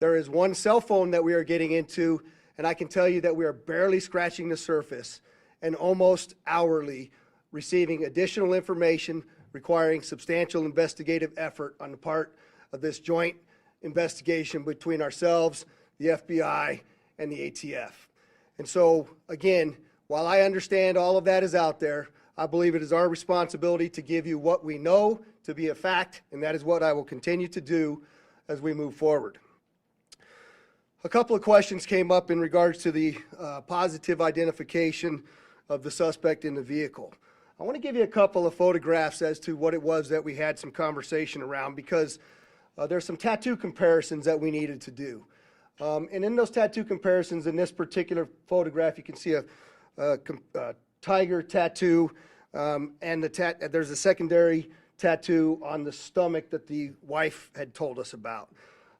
There is one cell phone that we are getting into, and I can tell you that we are barely scratching the surface and almost hourly receiving additional information requiring substantial investigative effort on the part of this joint investigation between ourselves, the FBI, and the ATF. And so, again, while I understand all of that is out there, I believe it is our responsibility to give you what we know to be a fact, and that is what I will continue to do as we move forward. A couple of questions came up in regards to the positive identification of the suspect in the vehicle. I want to give you a couple of photographs as to what it was that we had some conversation around, because there's some tattoo comparisons that we needed to do. And in those tattoo comparisons, in this particular photograph, you can see a tiger tattoo, and there's a secondary tattoo on the stomach that the wife had told us about.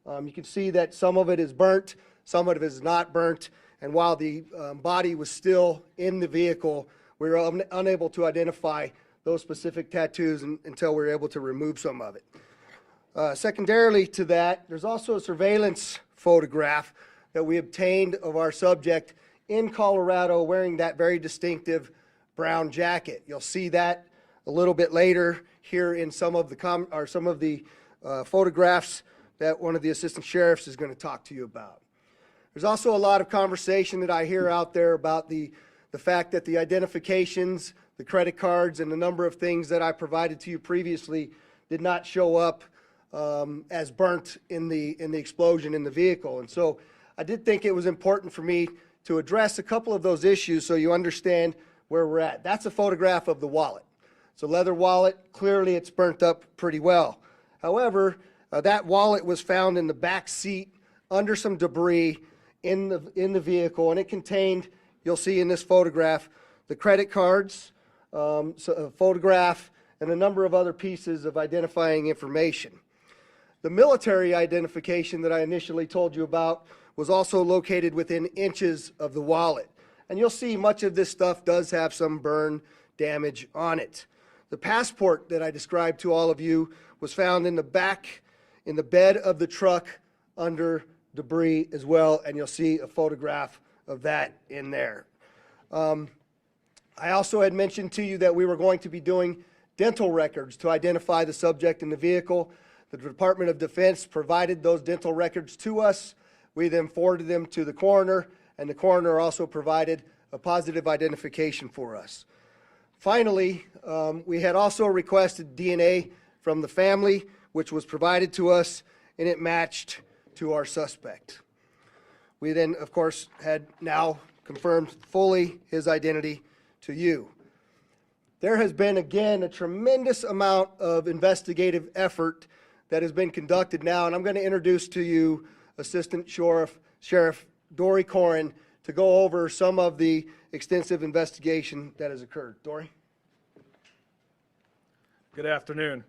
You can see that some of it is burnt, some of it is not burnt, and while the body was still in the vehicle, we were unable to identify those specific tattoos until we were able to remove some of it. Secondarily to that, there's also a surveillance photograph that we obtained of our subject in Colorado wearing that very distinctive brown jacket. You'll see that a little bit later here in some of the photographs that one of the assistant sheriffs is going to talk to you about. There's also a lot of conversation that I hear out there about the fact that the identifications, the credit cards, and the number of things that I provided to you previously did not show up as burnt in the explosion in the vehicle. And so I did think it was important for me to address a couple of those issues so you understand where we're at. That's a photograph of the wallet. It's a leather wallet. Clearly it's burnt up pretty well. However, that wallet was found in the back seat under some debris in the vehicle, and it contained, you'll see in this photograph, the credit cards, a photograph, and a number of other pieces of identifying information. The military identification that I initially told you about was also located within inches of the wallet. And you'll see much of this stuff does have some burn damage on it. The passport that I described to all of you was found in the back, in the bed of the truck under debris as well, and you'll see a photograph of that in there. I also had mentioned to you that we were going to be doing dental records to identify the subject in the vehicle. The Department of Defense provided those dental records to us. We then forwarded them to the coroner, and the coroner also provided a positive identification for us. Finally, we had also requested DNA from the family, which was provided to us, and it matched to our suspect. We then, of course, had now confirmed fully his identity to you. There has been, again, a tremendous amount of investigative effort that has been conducted now, and I'm going to introduce to you Assistant Sheriff Dory Corrin to go over some of the extensive investigation that has occurred. Dory? Good afternoon.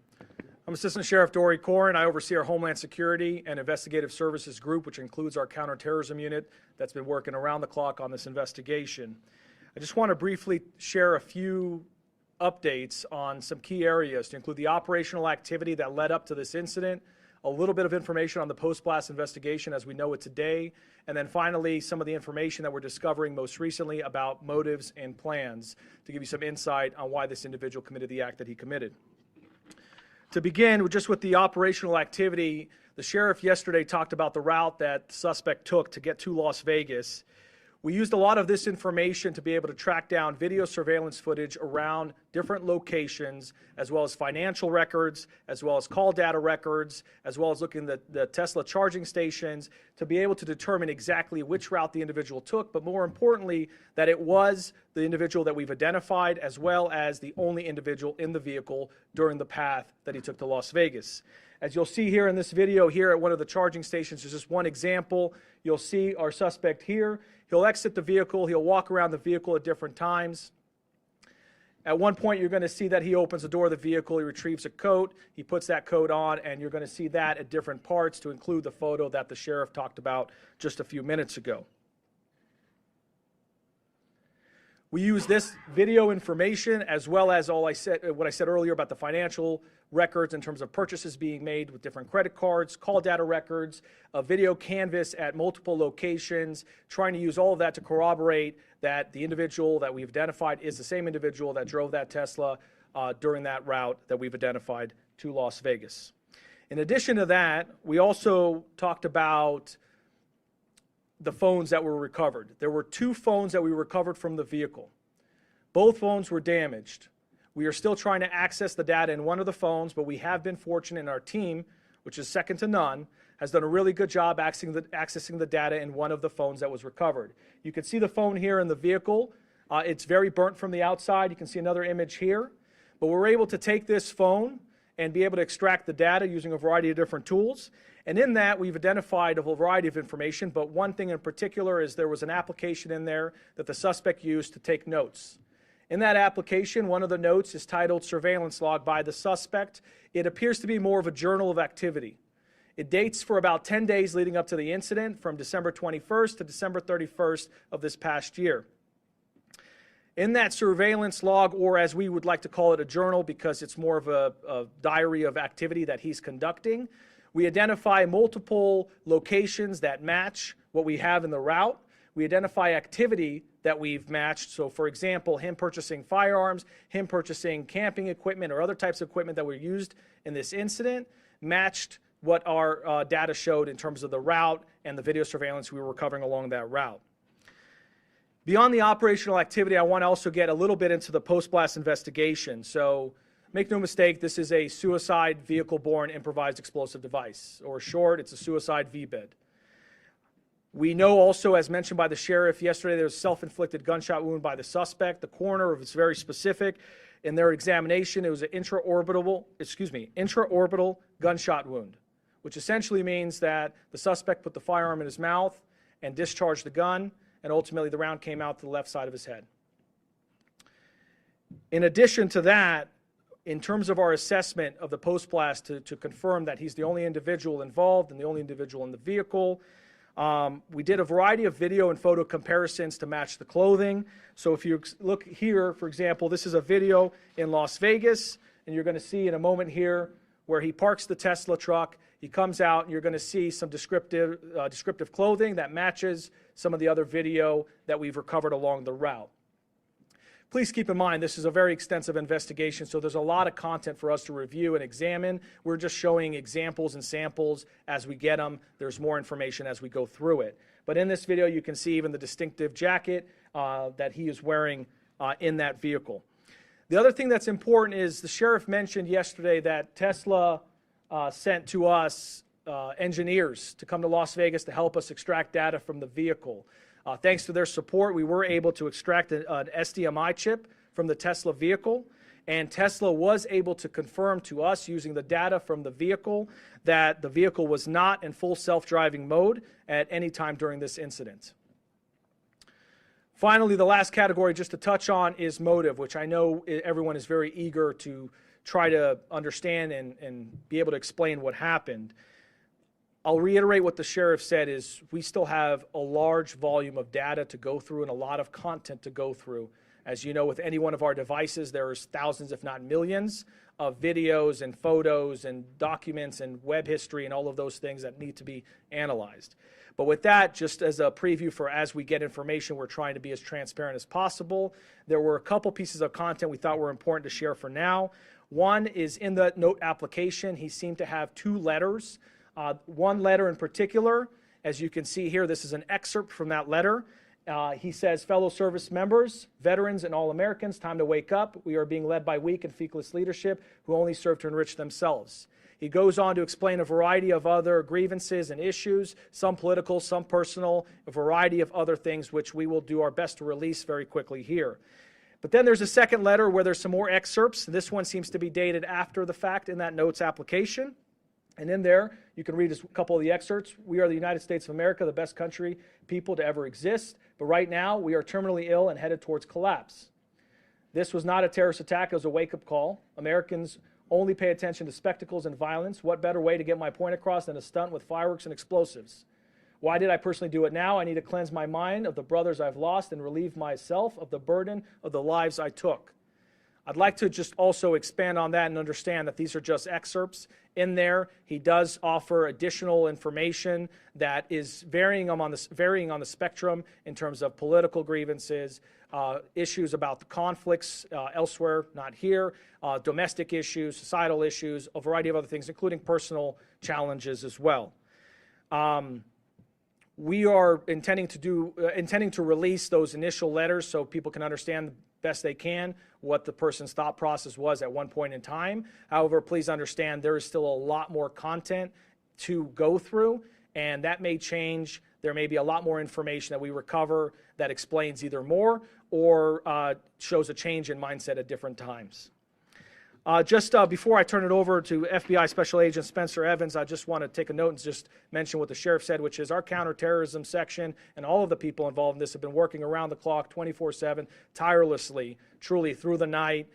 I'm Assistant Sheriff Dory Corrin. I oversee our Homeland Security and Investigative Services group, which includes our counterterrorism unit that's been working around the clock on this investigation. I just want to briefly share a few updates on some key areas to include the operational activity that led up to this incident, a little bit of information on the post-blast investigation as we know it today, and then finally some of the information that we're discovering most recently about motives and plans to give you some insight on why this individual committed the act that he committed. To begin, just with the operational activity, the sheriff yesterday talked about the route that the suspect took to get to Las Vegas. We used a lot of this information to be able to track down video surveillance footage around different locations, as well as financial records, as well as call data records, as well as looking at the Tesla charging stations to be able to determine exactly which route the individual took, but more importantly, that it was the individual that we've identified, as well as the only individual in the vehicle during the path that he took to Las Vegas. As you'll see here in this video here at one of the charging stations, there's just one example. You'll see our suspect here. He'll exit the vehicle. He'll walk around the vehicle at different times. At one point, you're going to see that he opens the door of the vehicle. He retrieves a coat. He puts that coat on, and you're going to see that at different parts to include the photo that the sheriff talked about just a few minutes ago. We use this video information as well as what I said earlier about the financial records in terms of purchases being made with different credit cards, call data records, a video canvas at multiple locations, trying to use all of that to corroborate that the individual that we've identified is the same individual that drove that Tesla during that route that we've identified to Las Vegas. In addition to that, we also talked about the phones that were recovered. There were 2 phones that we recovered from the vehicle. Both phones were damaged. We are still trying to access the data in one of the phones, but we have been fortunate, and our team, which is second to none, has done a really good job accessing the data in one of the phones that was recovered. You can see the phone here in the vehicle. It's very burnt from the outside. You can see another image here. But we're able to take this phone and be able to extract the data using a variety of different tools. And in that, we've identified a variety of information, but one thing in particular is there was an application in there that the suspect used to take notes. In that application, one of the notes is titled Surveillance Log by the Suspect. It appears to be more of a journal of activity. It dates for about 10 days leading up to the incident, from December 21st to December 31st of this past year. In that surveillance log, or as we would like to call it, a journal, because it's more of a diary of activity that he's conducting, we identify multiple locations that match what we have in the route. We identify activity that we've matched. So, for example, him purchasing firearms, him purchasing camping equipment or other types of equipment that were used in this incident matched what our data showed in terms of the route and the video surveillance we were recovering along that route. Beyond the operational activity, I want to also get a little bit into the post-blast investigation. So, make no mistake, this is a suicide vehicle-borne improvised explosive device, or short, it's a suicide VBID. We know also, as mentioned by the sheriff yesterday, there was a self-inflicted gunshot wound by the suspect. The coroner was very specific in their examination. It was an intraorbital gunshot wound, which essentially means that the suspect put the firearm in his mouth and discharged the gun, and ultimately the round came out to the left side of his head. In addition to that, in terms of our assessment of the post-blast to confirm that he's the only individual involved and the only individual in the vehicle, we did a variety of video and photo comparisons to match the clothing. So if you look here, for example, this is a video in Las Vegas, and you're going to see in a moment here where he parks the Tesla truck. He comes out, and you're going to see some descriptive clothing that matches some of the other video that we've recovered along the route. Please keep in mind, this is a very extensive investigation, so there's a lot of content for us to review and examine. We're just showing examples and samples as we get them. There's more information as we go through it. But in this video, you can see even the distinctive jacket that he is wearing in that vehicle. The other thing that's important is the sheriff mentioned yesterday that Tesla sent to us engineers to come to Las Vegas to help us extract data from the vehicle. Thanks to their support, we were able to extract an SDMI chip from the Tesla vehicle, and Tesla was able to confirm to us using the data from the vehicle that the vehicle was not in full self-driving mode at any time during this incident. Finally, the last category just to touch on is motive, which I know everyone is very eager to try to understand and be able to explain what happened. I'll reiterate what the sheriff said is we still have a large volume of data to go through and a lot of content to go through. As you know, with any one of our devices, there's thousands, if not millions, of videos and photos and documents and web history and all of those things that need to be analyzed. But with that, just as a preview for as we get information, we're trying to be as transparent as possible. There were a couple pieces of content we thought were important to share for now. One is in the note application, he seemed to have 2 letters. One letter in particular, as you can see here, this is an excerpt from that letter. He says, fellow service members, veterans, and all Americans, time to wake up. We are being led by weak and feckless leadership who only serve to enrich themselves. He goes on to explain a variety of other grievances and issues, some political, some personal, a variety of other things which we will do our best to release very quickly here. But then there's a second letter where there's some more excerpts. This one seems to be dated after the fact in that notes application. And in there, you can read a couple of the excerpts. We are the United States of America, the best country, people to ever exist. But right now, we are terminally ill and headed towards collapse. This was not a terrorist attack. It was a wake-up call. Americans only pay attention to spectacles and violence. What better way to get my point across than a stunt with fireworks and explosives? Why did I personally do it now? I need to cleanse my mind of the brothers I've lost and relieve myself of the burden of the lives I took. I'd like to just also expand on that and understand that these are just excerpts in there. He does offer additional information that is varying on the spectrum in terms of political grievances, issues about the conflicts elsewhere, not here, domestic issues, societal issues, a variety of other things, including personal challenges as well. We are intending to release those initial letters so people can understand the best they can what the person's thought process was at one point in time. However, please understand there is still a lot more content to go through, and that may change. There may be a lot more information that we recover that explains either more or shows a change in mindset at different times. Just before I turn it over to FBI Special Agent Spencer Evans, I just want to take a note and just mention what the sheriff said, which is our counterterrorism section and all of the people involved in this have been working around the clock 24/7, tirelessly, truly through the night.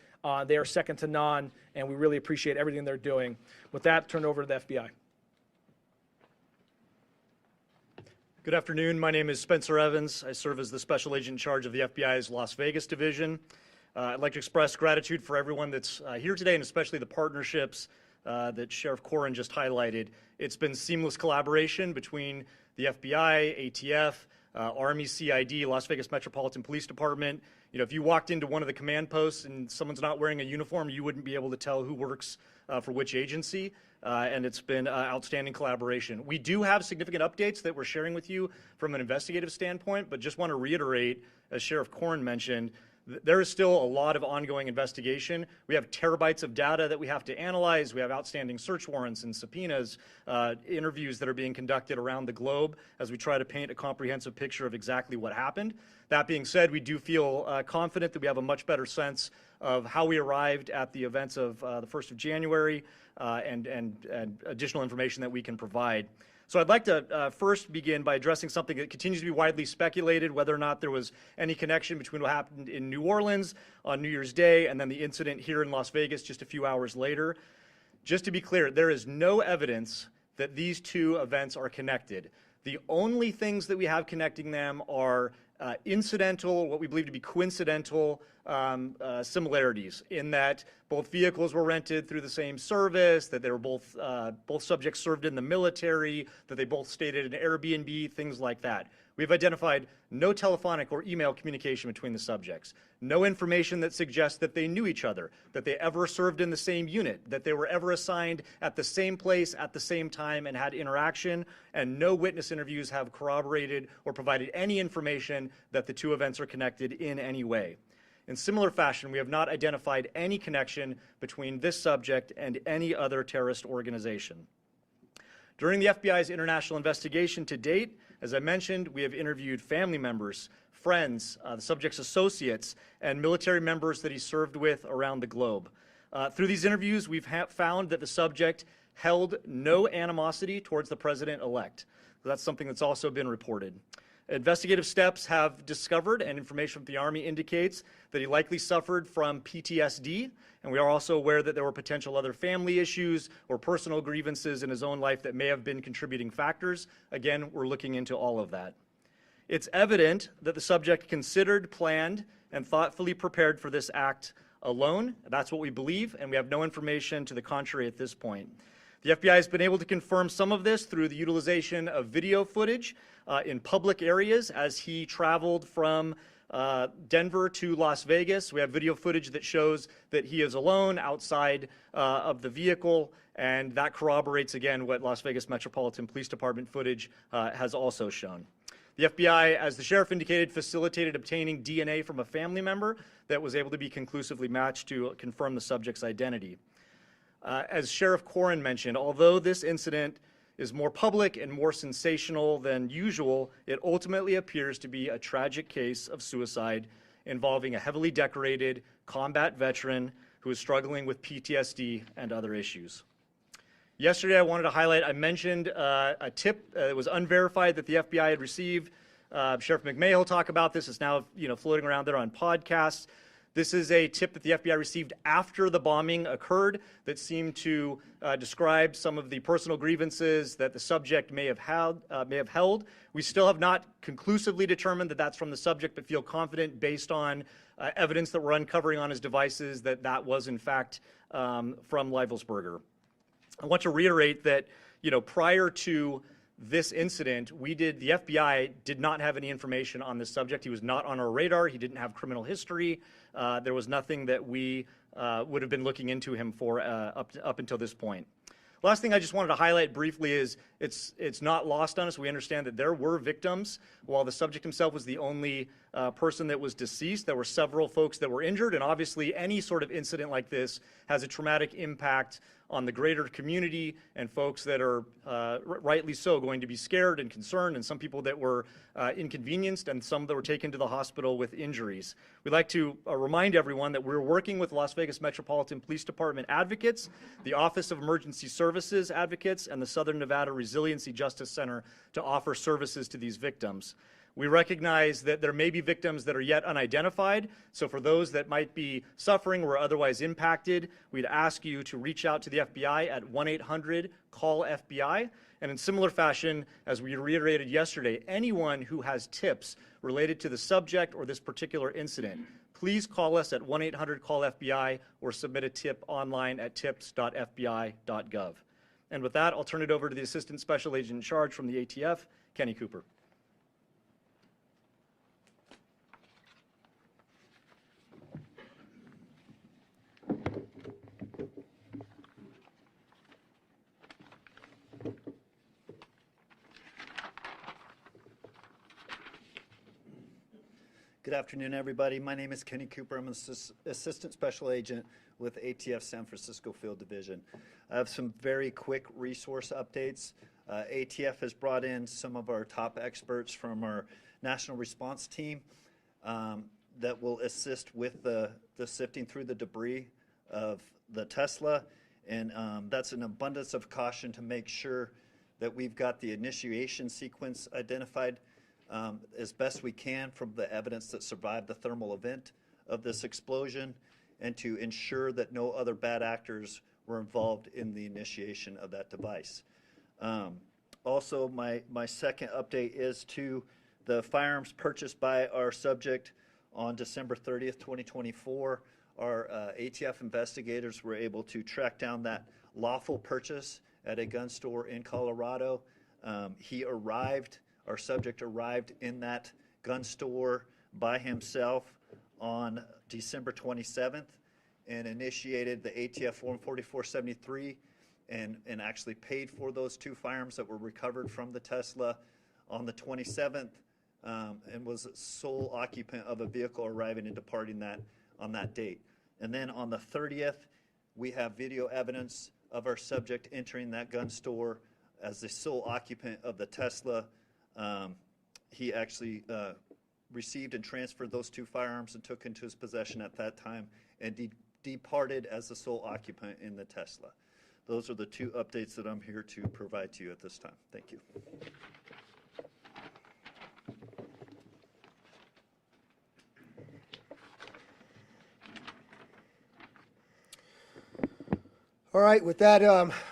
They are second to none, and we really appreciate everything they're doing. With that, turn it over to the FBI. Good afternoon. My name is Spencer Evans. I serve as the Special Agent in charge of the FBI's Las Vegas Division. I'd like to express gratitude for everyone that's here today, and especially the partnerships that Sheriff Corrin just highlighted. It's been seamless collaboration between the FBI, ATF, Army, CID, Las Vegas Metropolitan Police Department. You know, if you walked into one of the command posts and someone's not wearing a uniform, you wouldn't be able to tell who works for which agency, and it's been outstanding collaboration. We do have significant updates that we're sharing with you from an investigative standpoint, but just want to reiterate, as Sheriff Corrin mentioned, there is still a lot of ongoing investigation. We have terabytes of data that we have to analyze. We have outstanding search warrants and subpoenas, interviews that are being conducted around the globe as we try to paint a comprehensive picture of exactly what happened. That being said, we do feel confident that we have a much better sense of how we arrived at the events of the 1st of January and additional information that we can provide. So I'd like to first begin by addressing something that continues to be widely speculated, whether or not there was any connection between what happened in New Orleans on New Year's Day and then the incident here in Las Vegas just a few hours later. Just to be clear, there is no evidence that these two events are connected. The only things that we have connecting them are incidental, what we believe to be coincidental similarities in that both vehicles were rented through the same service, that they were both subjects served in the military, that they both stayed at an Airbnb, things like that. We've identified no telephonic or email communication between the subjects, no information that suggests that they knew each other, that they ever served in the same unit, that they were ever assigned at the same place at the same time and had interaction, and no witness interviews have corroborated or provided any information that the two events are connected in any way. In similar fashion, we have not identified any connection between this subject and any other terrorist organization. During the FBI's international investigation to date, as I mentioned, we have interviewed family members, friends, the subject's associates, and military members that he served with around the globe. Through these interviews, we've found that the subject held no animosity towards the president-elect. That's something that's also been reported. Investigative steps have discovered, and information from the Army indicates, that he likely suffered from PTSD, and we are also aware that there were potential other family issues or personal grievances in his own life that may have been contributing factors. Again, we're looking into all of that. It's evident that the subject considered, planned, and thoughtfully prepared for this act alone. That's what we believe, and we have no information to the contrary at this point. The FBI has been able to confirm some of this through the utilization of video footage in public areas as he traveled from Denver to Las Vegas. We have video footage that shows that he is alone outside of the vehicle, and that corroborates again what Las Vegas Metropolitan Police Department footage has also shown. The FBI, as the sheriff indicated, facilitated obtaining DNA from a family member that was able to be conclusively matched to confirm the subject's identity. As Sheriff Corrin mentioned, although this incident is more public and more sensational than usual, it ultimately appears to be a tragic case of suicide involving a heavily decorated combat veteran who is struggling with PTSD and other issues. Yesterday, I wanted to highlight, I mentioned a tip that was unverified that the FBI had received. Sheriff McMahon will talk about this. It's now floating around there on podcasts. This is a tip that the FBI received after the bombing occurred that seemed to describe some of the personal grievances that the subject may have held. We still have not conclusively determined that that's from the subject, but feel confident based on evidence that we're uncovering on his devices that that was in fact from Leibelsberger. I want to reiterate that, prior to this incident, the FBI did not have any information on this subject. He was not on our radar. He didn't have criminal history. There was nothing that we would have been looking into him for up until this point. Last thing I just wanted to highlight briefly is it's not lost on us. We understand that there were victims. While the subject himself was the only person that was deceased, there were several folks that were injured, and obviously any sort of incident like this has a traumatic impact on the greater community and folks that are rightly so going to be scared and concerned, and some people that were inconvenienced and some that were taken to the hospital with injuries. We'd like to remind everyone that we're working with Las Vegas Metropolitan Police Department advocates, the Office of Emergency Services advocates, and the Southern Nevada Resiliency Justice Center to offer services to these victims. We recognize that there may be victims that are yet unidentified, so for those that might be suffering or otherwise impacted, we'd ask you to reach out to the FBI at 1-800-CALL-FBI. And in similar fashion, as we reiterated yesterday, anyone who has tips related to the subject or this particular incident, please call us at 1-800-CALL-FBI or submit a tip online at tips.fbi.gov. And with that, I'll turn it over to the Assistant Special Agent in Charge from the ATF, Kenny Cooper. Good afternoon, everybody. My name is Kenny Cooper. I'm an Assistant Special Agent with ATF San Francisco Field Division. I have some very quick resource updates. ATF has brought in some of our top experts from our National Response Team that will assist with the sifting through the debris of the Tesla, and that's an abundance of caution to make sure that we've got the initiation sequence identified as best we can from the evidence that survived the thermal event of this explosion, and to ensure that no other bad actors were involved in the initiation of that device. Also, my second update is to the firearms purchased by our subject on December 30th, 2024. Our ATF investigators were able to track down that lawful purchase at a gun store in Colorado. Our subject arrived in that gun store by himself on December 27th and initiated the ATF Form 4473 and actually paid for those two firearms that were recovered from the Tesla on the 27th and was sole occupant of a vehicle arriving and departing that on that date. And then on the 30th, we have video evidence of our subject entering that gun store as the sole occupant of the Tesla. He actually received and transferred those two firearms and took into his possession at that time and departed as the sole occupant in the Tesla. Those are the two updates that I'm here to provide to you at this time. Thank you. All right, with that,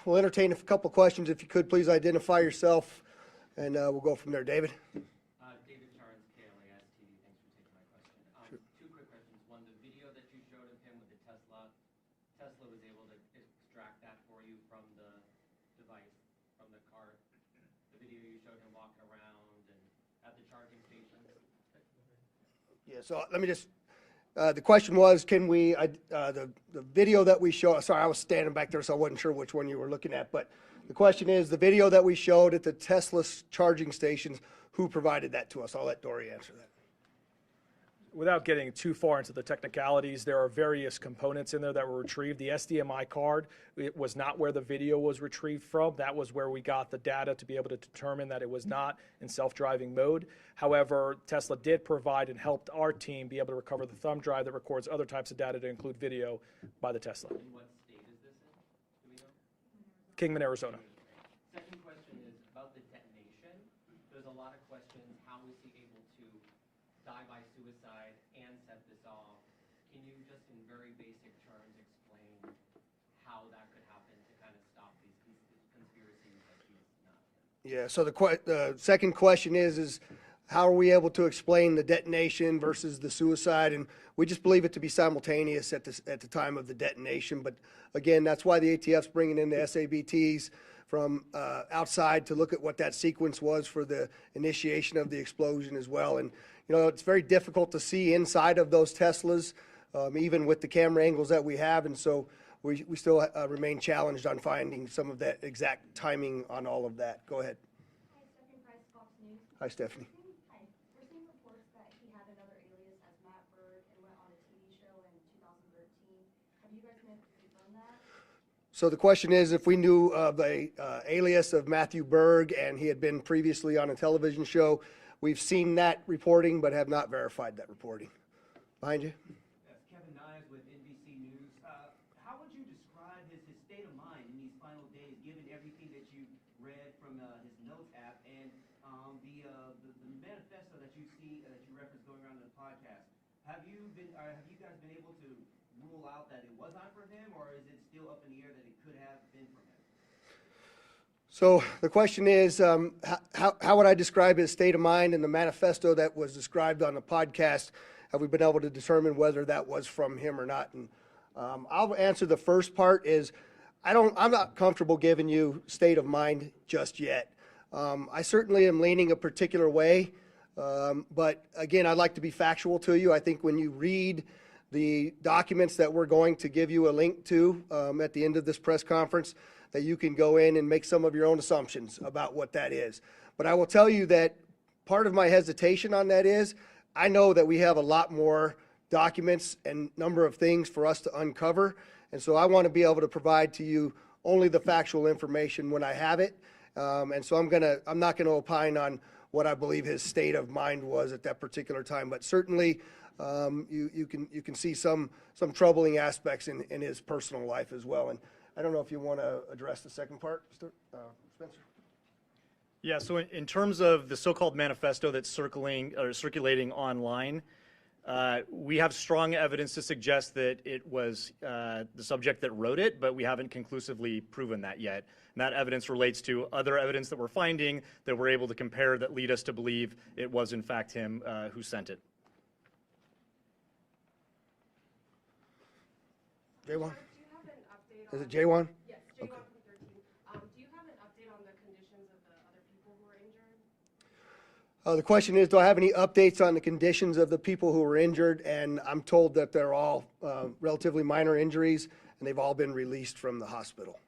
we'll entertain a couple questions. If you could, please identify yourself, and we'll go from there. David? David Charnes, KLAS TV. Thanks for taking my question. Two quick questions. One, the video that you showed of him with the Tesla was able to extract that for you from the device, from the car. The video you showed him walking around and at the charging stations. Yeah, so let me just, the question was, can we, the video that we show, sorry, I was standing back there, so I wasn't sure which one you were looking at, but the question is, the video that we showed at the Tesla charging stations, who provided that to us? I'll let Dory answer that. Without getting too far into the technicalities, there are various components in there that were retrieved. The SDMI card, it was not where the video was retrieved from. That was where we got the data to be able to determine that it was not in self-driving mode. However, Tesla did provide and helped our team be able to recover the thumb drive that records other types of data to include video by the Tesla. In what state is this in? Do we know? Kingman, Arizona. Second question is about the detonation. There's a lot of questions. How was he able to die by suicide and set this off? can you just in very basic terms explain how that could happen to kind of stop these conspiracies that he's not in? Yeah, so the second question is how are we able to explain the detonation versus the suicide? And we just believe it to be simultaneous at the time of the detonation. But again, that's why the ATF's bringing in the SABTs from outside to look at what that sequence was for the initiation of the explosion as well. And, you know, it's very difficult to see inside of those Teslas, even with the camera angles that we have. And so we still remain challenged on finding some of that exact timing on all of that. Go ahead. Hi, Stephanie Price, Fox News. Hi, Stephanie. Hi. We're seeing reports that he had another alias as Matt Berg and went on a TV show in 2013. Have you guys been able to confirm that? So the question is if we knew of a alias of Matthew Berg and he had been previously on a television show. We've seen that reporting but have not verified that reporting. Behind you. Yes, Kevin Nyes with NBC News. How would you describe his state of mind in these final days, given everything that you read from his notes app and the manifesto that you see that you referenced going around in the podcast? Have you guys been able to rule out that it was not from him, or is it still up in the air that it could have been from him? So the question is, how would I describe his state of mind in the manifesto that was described on the podcast? Have we been able to determine whether that was from him or not? And I'll answer the first part is, I'm not comfortable giving you state of mind just yet. I certainly am leaning a particular way, but again, I'd like to be factual to you. I think when you read the documents that we're going to give you a link to at the end of this press conference, that you can go in and make some of your own assumptions about what that is. But I will tell you that part of my hesitation on that is, I know that we have a lot more documents and number of things for us to uncover. And so I want to be able to provide to you only the factual information when I have it. And so I'm not gonna opine on what I believe his state of mind was at that particular time. But certainly, you can see some troubling aspects in his personal life as well. And I don't know if you want to address the second part, Spencer. Yeah, so in terms of the so-called manifesto that's circulating online, we have strong evidence to suggest that it was the subject that wrote it, but we haven't conclusively proven that yet. And that evidence relates to other evidence that we're finding that we're able to compare that lead us to believe it was in fact him who sent it. J1? Do you have an update Is on... it J1? Yes, J1 from 13. Do you have an update on the conditions of the other people who were injured? The question is, do I have any updates on the conditions of the people who were injured? And I'm told that they're all relatively minor injuries, and they've all been released from the hospital.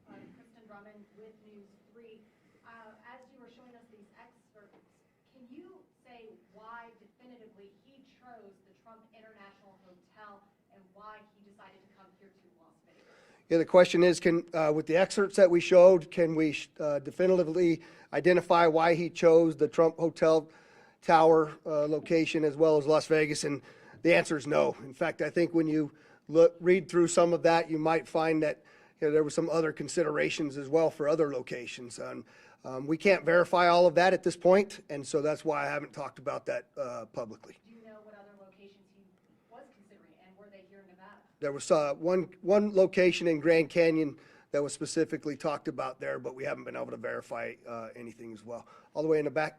Kristen Drummond with News 3. As you were showing us these excerpts, can you say why definitively he chose the Trump International Hotel and why he decided to come here to Las Vegas? Yeah, the question is, with the excerpts that we showed, can we definitively identify why he chose the Trump Hotel Tower location as well as Las Vegas? And the answer is no. In fact, I think when you read through some of that, you might find that there were some other considerations as well for other locations. We can't verify all of that at this point, and so that's why I haven't talked about that publicly. Do you know what other locations he was considering, and were they here in Nevada? There was one location in Grand Canyon that was specifically talked about there, but we haven't been able to verify anything as well. All the way in the back.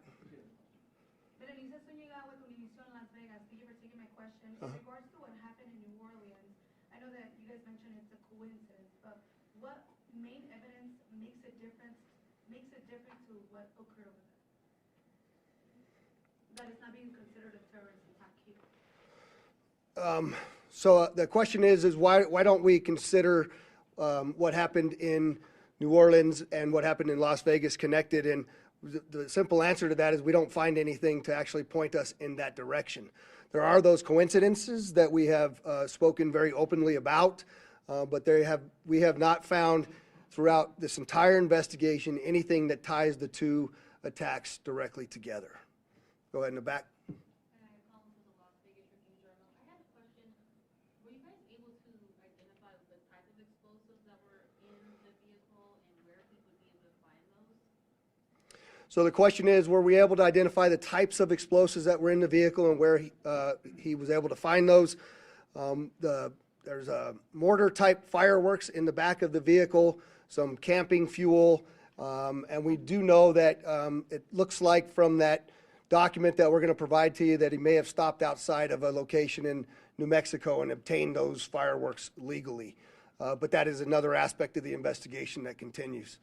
Berenice Zúñiga with Univision Las Vegas. Thank you for taking my question. In regards to what happened in New Orleans, I know that you guys mentioned it's a coincidence, but what main evidence makes it different to what occurred over there? That it's not being considered a terrorist attack here. So the question is why don't we consider what happened in New Orleans and what happened in Las Vegas connected? And the simple answer to that is we don't find anything to actually point us in that direction. There are those coincidences that we have spoken very openly about, but we have not found throughout this entire investigation anything that ties the two attacks directly together. Go ahead in the back. So the question is, were we able to identify the types of explosives that were in the vehicle and where he was able to find those? There's a mortar-type fireworks in the back of the vehicle, some camping fuel, and we do know that it looks like from that document that we're going to provide to you that he may have stopped outside of a location in New Mexico and obtained those fireworks legally. But that is another aspect of the investigation that continues.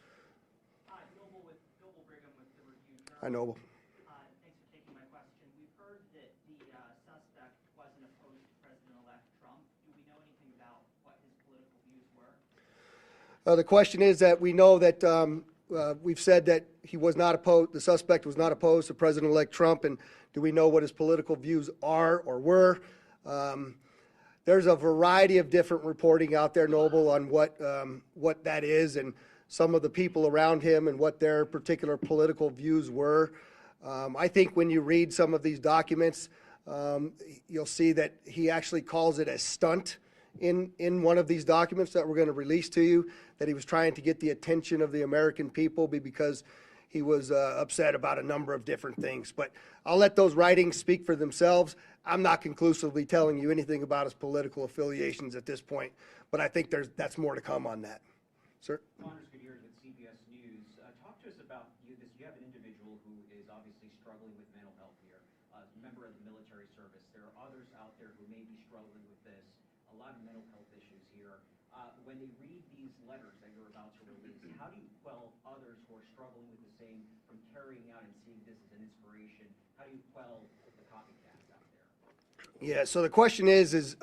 Noble Brigham with the Review. Hi, Noble. Thanks for taking my question. We've heard that the suspect wasn't opposed to President-elect Trump. Do we know anything about what his political views were? The question is that we know that we've said that he was not opposed, the suspect was not opposed to President-elect Trump, and do we know what his political views are or were? There's a variety of different reporting out there, Noble, on what that is and some of the people around him and what their particular political views were. I think when you read some of these documents, you'll see that he actually calls it a stunt in one of these documents that we're going to release to you, that he was trying to get the attention of the American people because he was upset about a number of different things. But I'll let those writings speak for themselves. I'm not conclusively telling you anything about his political affiliations at this point, but I think that's more to come on that. Sir? Anders Gutierrez with CBS News. Talk to us about you have an individual who is obviously struggling with mental health here, a member of the military service. There are others out there who may be struggling with this, a lot of mental health issues here. When they read these letters that you're about to release, how do you quell others who are struggling with the same from carrying out and seeing this as an inspiration? How do you quell the copycats out there? Yeah, so the question is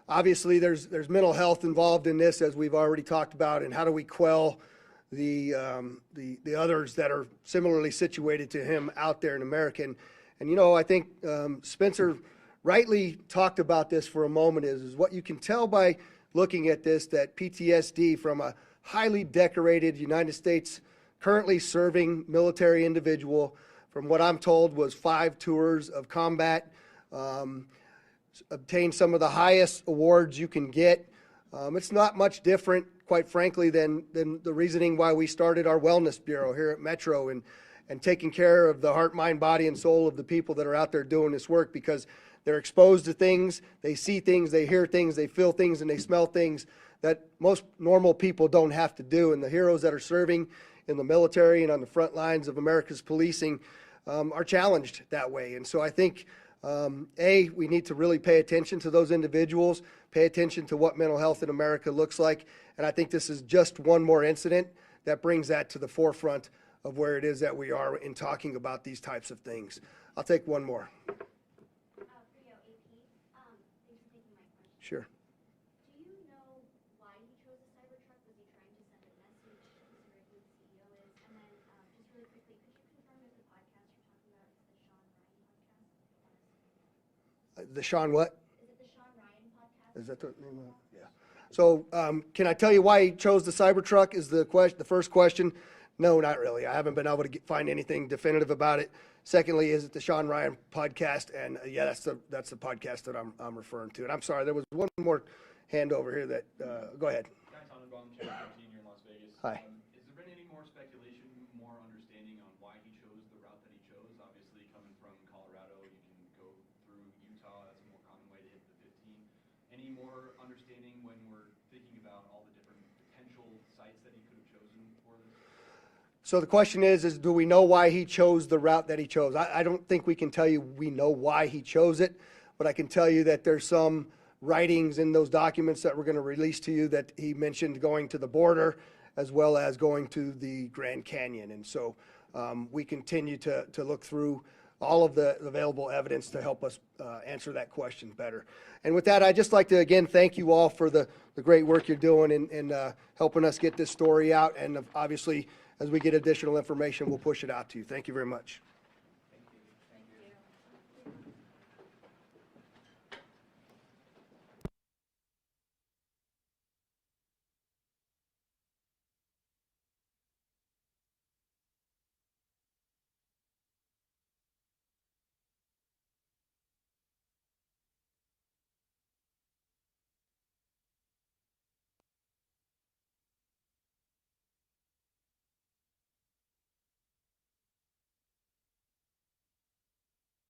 obviously there's mental health involved in this, as we've already talked about, and how do we quell the others that are similarly situated to him out there in America? And you know, I think Spencer rightly talked about this for a moment, is what you can tell by looking at this, that PTSD from a highly decorated United States currently serving military individual, from what I'm told was 5 tours of combat, obtained some of the highest awards you can get. It's not much different, quite frankly, than the reasoning why we started our wellness bureau here at Metro and taking care of the heart, mind, body, and soul of the people that are out there doing this work, because they're exposed to things, they see things, they hear things, they feel things, and they smell things that most normal people don't have to do. And the heroes that are serving in the military and on the front lines of America's policing are challenged that way. And so I think, we need to really pay attention to those individuals, pay attention to what mental health in America looks like. And I think this is just one more incident that brings that to the forefront of where it is that we are in talking about these types of things. I'll take one more. Thanks for taking my question. Sure. Do you know why he chose a Cybertruck? Was he trying to send a message, considering who the CEO is? And then, just really quickly, could you confirm if the podcast you're talking about is the Sean Ryan podcast? The Sean what? Is it the Sean Ryan podcast? Is that the name of it? Yeah. So can I tell you why he chose the Cybertruck is the first question. No, not really. I haven't been able to find anything definitive about it. Secondly, is it the Sean Ryan podcast? And yeah, that's the podcast that I'm referring to. And I'm sorry, there was one more hand over here that, go ahead. Guy Tannenbaum, Channel 13 here in Las Vegas. Hi. Has there been any more speculation, more understanding on why he chose the route that he chose? Obviously, coming from Colorado, you can go through Utah. That's a more common way to hit the 15. Any more understanding when we're thinking about all the different potential sites that he could have chosen for this? So the question is do we know why he chose the route that he chose? I don't think we can tell you we know why he chose it, but I can tell you that there's some writings in those documents that we're going to release to you that he mentioned going to the border as well as going to the Grand Canyon. And so we continue to look through all of the available evidence to help us answer that question better. And with that, I'd just like to again thank you all for the great work you're doing in helping us get this story out. And obviously, as we get additional information, we'll push it out to you. Thank you very much.